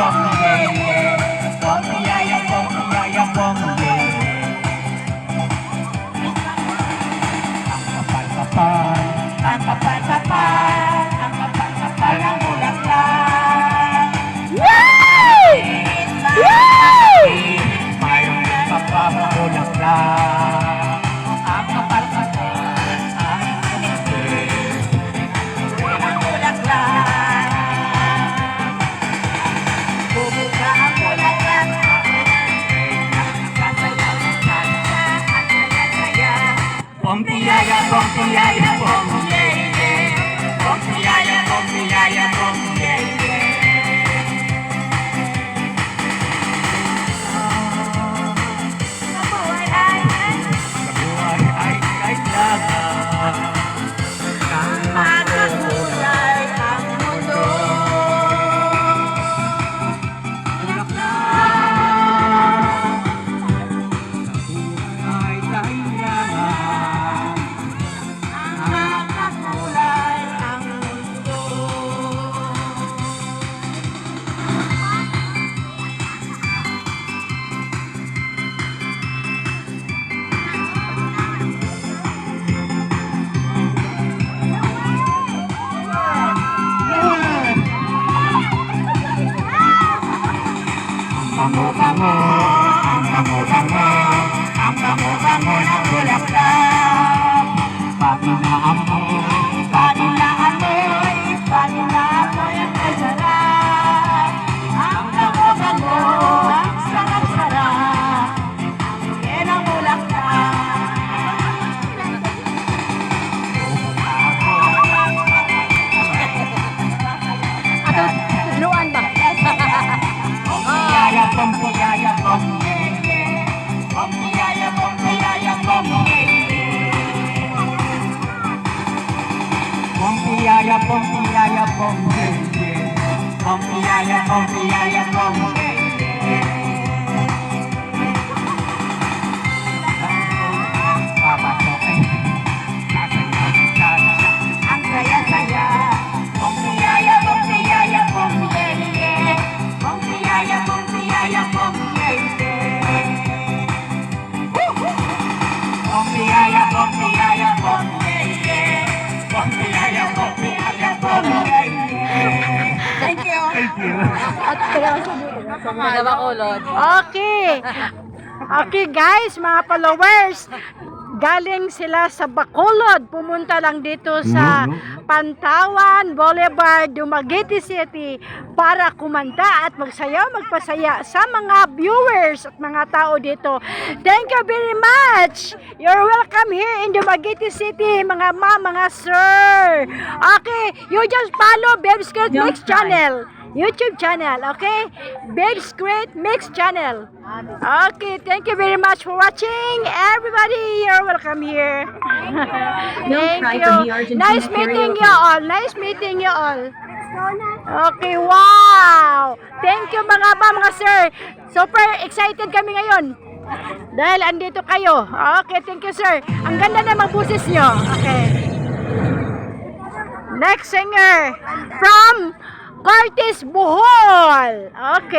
bom, bom yaya bom, ang kapal-kapal, ang kapal-kapal ng bulaklak. Mayroong papapabulaklak. Ang kapal-kapal, ang bulaklak. Bubuka ang bulaklak. Pompiyaya, pompiyaya, pompiyaya. Pompiyaya, pompiyaya, pompiyaya. Kabuhay ay kailangan. Makakulay ang mundo. Kabuhay kailangan. Makakulay ang mundo. Ang bango-bango, ang bango-bango, ang bango-bango ng bulaklak. Pati na amoy, pati na amoy, pati na amoy ang kasarap. Ang bango-bango, ang sarap-sarap, yan ang bulaklak. Luan ba? Pompiyaya, pompiyaya, pompiyaya. Pompiyaya, pompiyaya, pompiyaya. Pompiyaya, pompiyaya, pompiyaya. Pompiyaya, pompiyaya, pompiyaya. Papasok ay sasayaw, ang saya-saya. Pompiyaya, pompiyaya, pompiyaya. Pompiyaya, pompiyaya, pompiyaya. Pompiyaya, pompiyaya, pompiyaya. Pompiyaya, pompiyaya, pompiyaya. Thank you. Thank you. At kaya Nagabakulod. Okay. Okay guys, mga followers. Galing sila sa Bacolod. Pumunta lang dito sa Pantawan Boulevard, Dumaguete City para kumanta at magsayaw, magpasaya sa mga viewers at mga tao dito. Thank you very much. You're welcome here in Dumaguete City, mga ma'am, mga sir. Okay, you just follow Babes Great Mix channel. YouTube channel, okay? Babes Great Mix channel. Okay, thank you very much for watching. Everybody, you're welcome here. Thank you. Nice meeting you all. Nice meeting you all. Okay, wow. Thank you mga sir. Super excited kami ngayon. Dahil andito kayo. Okay, thank you sir. Ang ganda namang boses nyo. Okay. Next singer from Curtis Bohol. Okay.